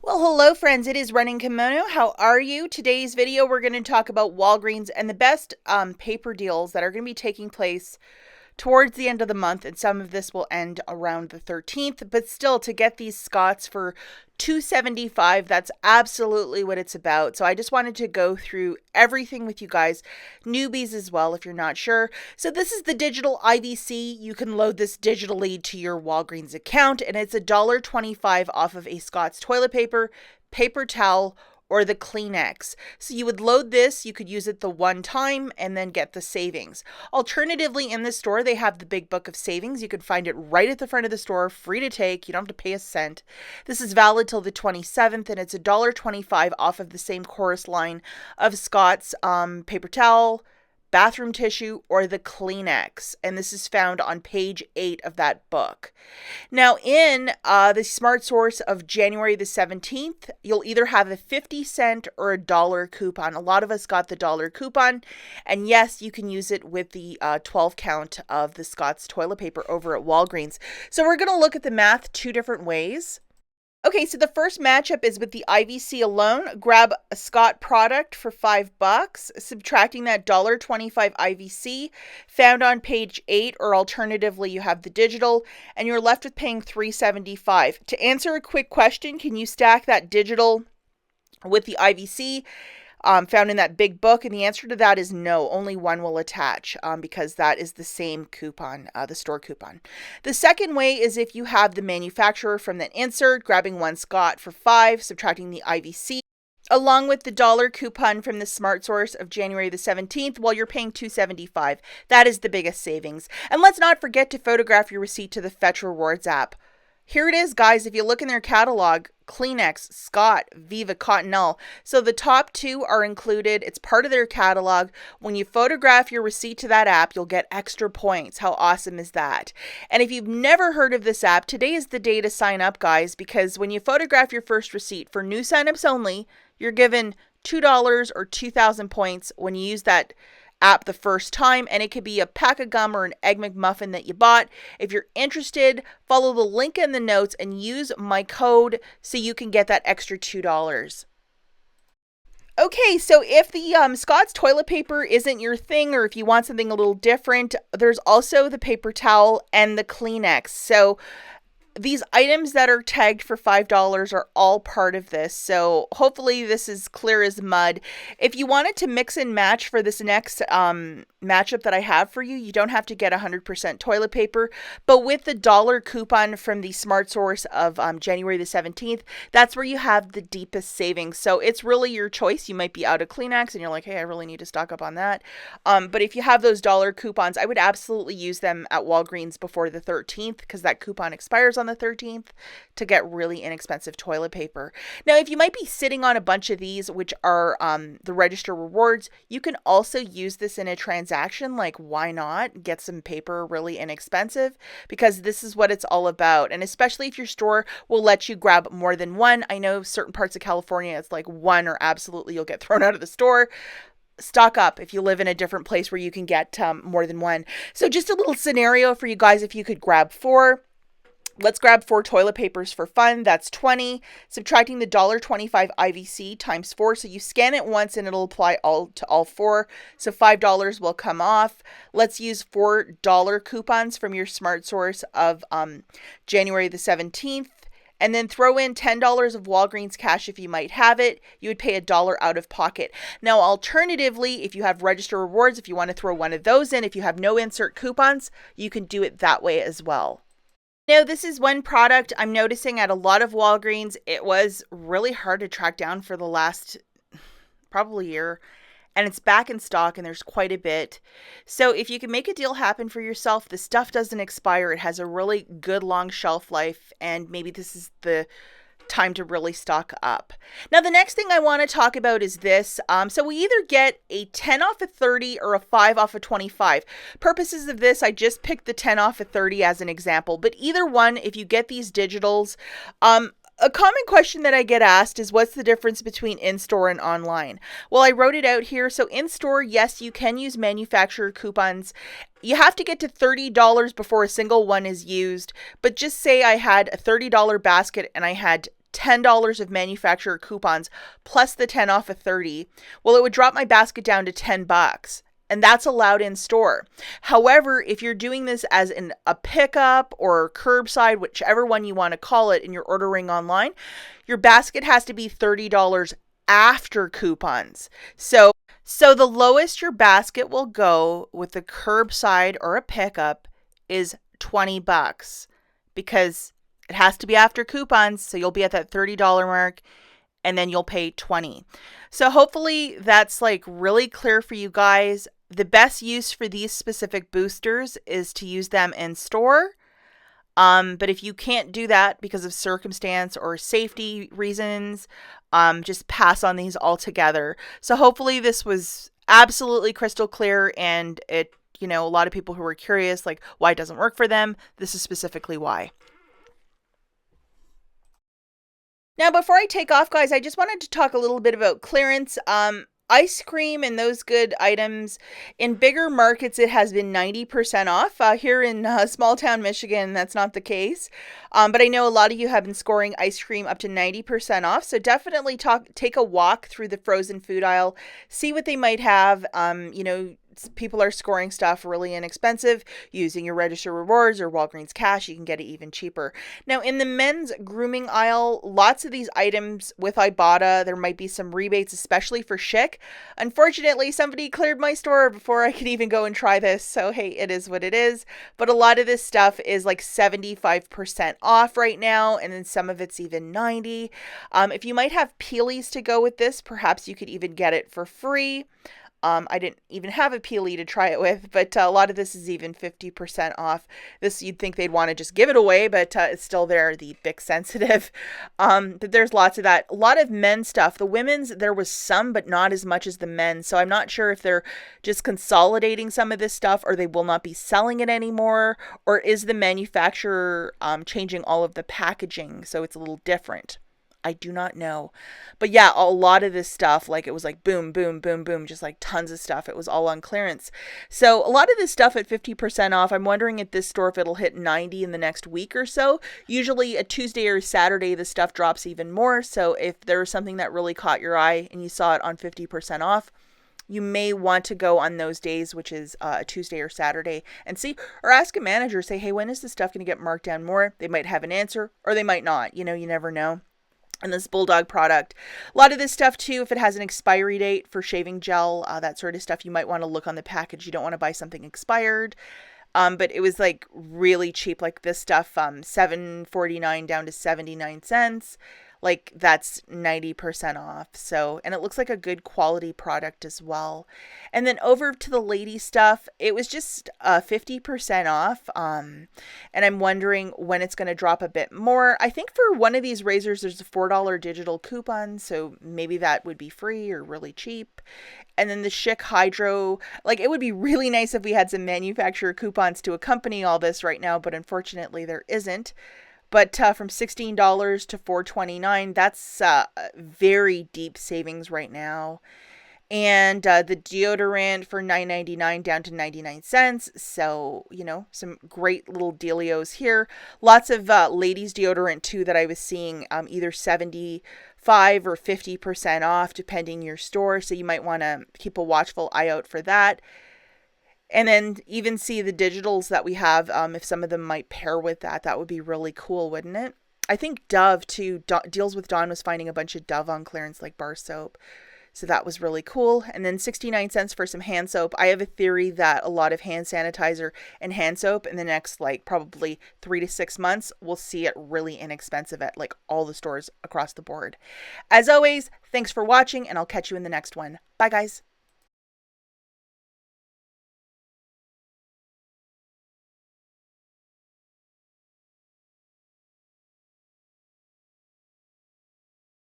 Well, hello friends, it is Running Kimono. How are you? Today's video, we're going to talk about Walgreens and the best paper deals that are going to be taking place towards the end of the month, and some of this will end around the 13th, but still, to get these Scots for $2.75, that's absolutely what it's about. So I just wanted to go through everything with you guys, newbies as well if you're not sure. So this is the digital IVC. You can load this digitally to your Walgreens account, and it's $1.25 off of a Scott's toilet paper, paper towel, or the Kleenex. So you would load this, you could use it the one time and then get the savings. Alternatively, in the store, they have the big book of savings. You can find it right at the front of the store, free to take. You don't have to pay a cent. This is valid till the 27th, and it's $1.25 off of the same chorus line of Scott's paper towel, bathroom tissue, or the Kleenex. And this is found on page 8 of that book. Now, in the Smart Source of January the 17th, you'll either have a 50-cent or a $1 coupon. A lot of us got the $1 coupon. And yes, you can use it with the 12 count of the Scott's toilet paper over at Walgreens. So we're going to look at the math two different ways. Okay, so the first matchup is with the IVC alone. Grab a Scott product for $5, subtracting that $1.25 IVC found on page 8, or alternatively, you have the digital, and you're left with paying $3.75. To answer a quick question, can you stack that digital with the IVC found in that big book? And the answer to that is no. Only one will attach because that is the same coupon, the store coupon. The second way is if you have the manufacturer from that insert, grabbing one Scott for $5, subtracting the IVC, along with the $1 coupon from the Smart Source of January the 17th, while you're paying $2.75. That is the biggest savings. And let's not forget to photograph your receipt to the Fetch Rewards app. Here it is, guys. If you look in their catalog, Kleenex, Scott, Viva, Cottonelle. So the top two are included. It's part of their catalog. When you photograph your receipt to that app, you'll get extra points. How awesome is that? And if you've never heard of this app, today is the day to sign up, guys, because when you photograph your first receipt, for new signups only, you're given $2 or 2,000 points when you use that app the first time, and it could be a pack of gum or an Egg McMuffin that you bought. If you're interested, follow the link in the notes and use my code so you can get that extra $2. Okay, so if the Scott's toilet paper isn't your thing, or if you want something a little different, there's also the paper towel and the Kleenex. So these items that are tagged for $5 are all part of this, so hopefully this is clear as mud. If you wanted to mix and match for this next matchup that I have for you, you don't have to get 100% toilet paper, but with the $1 coupon from the Smart Source of January the 17th, that's where you have the deepest savings. So it's really your choice. You might be out of Kleenex and you're like, hey, I really need to stock up on that. But if you have those $1 coupons, I would absolutely use them at Walgreens before the 13th, because that coupon expires on the 13th, to get really inexpensive toilet paper. Now, if you might be sitting on a bunch of these, which are the register rewards, you can also use this in a transaction. Like, why not get some paper really inexpensive? Because this is what it's all about. And especially if your store will let you grab more than one. I know certain parts of California, it's like one or absolutely you'll get thrown out of the store. Stock up if you live in a different place where you can get more than one. So just a little scenario for you guys, if you could grab 4. Let's grab 4 toilet papers for fun. That's 20. Subtracting the $1.25 IVC times 4. So you scan it once and it'll apply to all 4. So $5 will come off. Let's use $4 coupons from your Smart Source of January the 17th. And then throw in $10 of Walgreens cash if you might have it. You would pay $1 out of pocket. Now, alternatively, if you have register rewards, if you want to throw one of those in, if you have no insert coupons, you can do it that way as well. Now, this is one product I'm noticing at a lot of Walgreens. It was really hard to track down for the last probably year, and it's back in stock, and there's quite a bit. So if you can make a deal happen for yourself, the stuff doesn't expire. It has a really good long shelf life, and maybe this is the time to really stock up. Now, the next thing I want to talk about is this. So we either get a 10 off of 30 or a 5 off of 25. Purposes of this, I just picked the 10 off of 30 as an example, but either one, if you get these digitals, a common question that I get asked is, what's the difference between in-store and online? Well, I wrote it out here. So in-store, yes, you can use manufacturer coupons. You have to get to $30 before a single one is used. But just say I had a $30 basket and I had $10 of manufacturer coupons plus the 10 off of 30, well, it would drop my basket down to $10. And that's allowed in store. However, if you're doing this as a pickup or curbside, whichever one you want to call it, and you're ordering online, your basket has to be $30 after coupons. So the lowest your basket will go with a curbside or a pickup is $20 because it has to be after coupons. So you'll be at that $30 mark and then you'll pay $20. So hopefully that's like really clear for you guys. The best use for these specific boosters is to use them in store. But if you can't do that because of circumstance or safety reasons, just pass on these altogether. So hopefully this was absolutely crystal clear, and it, a lot of people who were curious, like why it doesn't work for them, this is specifically why. Now, before I take off, guys, I just wanted to talk a little bit about clearance. Ice cream and those good items in bigger markets, it has been 90% off. Here in small town Michigan, that's not the case. But I know a lot of you have been scoring ice cream up to 90% off. So definitely take a walk through the frozen food aisle, see what they might have. People are scoring stuff really inexpensive using your register rewards or Walgreens cash. You can get it even cheaper. Now, in the men's grooming aisle, lots of these items with IBOTTA, there might be some rebates, especially for Schick. Unfortunately, somebody cleared my store before I could even go and try this. So, hey, it is what it is. But a lot of this stuff is like 75% off right now. And then some of it's even 90. If you might have peelies to go with this, perhaps you could even get it for free. I didn't even have a peelie to try it with, but a lot of this is even 50% off. This, you'd think they'd want to just give it away, but it's still there, the Bic sensitive. But there's lots of that. A lot of men's stuff. The women's, there was some, but not as much as the men's. So I'm not sure if they're just consolidating some of this stuff or they will not be selling it anymore, or is the manufacturer changing all of the packaging so it's a little different. I do not know. But yeah, a lot of this stuff, like it was like boom, boom, boom, boom, just like tons of stuff. It was all on clearance. So a lot of this stuff at 50% off. I'm wondering at this store if it'll hit 90 in the next week or so. Usually a Tuesday or Saturday, the stuff drops even more. So if there was something that really caught your eye and you saw it on 50% off, you may want to go on those days, which is a Tuesday or Saturday, and see, or ask a manager, say, hey, when is this stuff going to get marked down more? They might have an answer or they might not. You never know. And this Bulldog product, a lot of this stuff too, if it has an expiry date for shaving gel, that sort of stuff, you might want to look on the package. You don't want to buy something expired. But it was like really cheap, like this stuff, $7.49 down to 79 cents. Like that's 90% off. So, and it looks like a good quality product as well. And then over to the lady stuff, it was just 50% off. And I'm wondering when it's going to drop a bit more. I think for one of these razors, there's a $4 digital coupon. So maybe that would be free or really cheap. And then the Schick Hydro, like it would be really nice if we had some manufacturer coupons to accompany all this right now, but unfortunately there isn't. But from $16 to $4.29, that's very deep savings right now. And the deodorant for $9.99 down to 99 cents. So, some great little dealios here. Lots of ladies deodorant too that I was seeing either 75 or 50% off depending your store. So you might want to keep a watchful eye out for that. And then even see the digitals that we have, if some of them might pair with that. That would be really cool, wouldn't it? I think Dove, too, Deals with Dawn was finding a bunch of Dove on clearance, like bar soap. So that was really cool. And then 69 cents for some hand soap. I have a theory that a lot of hand sanitizer and hand soap in the next, like, probably 3 to 6 months, we'll see it really inexpensive at, like, all the stores across the board. As always, thanks for watching, and I'll catch you in the next one. Bye, guys.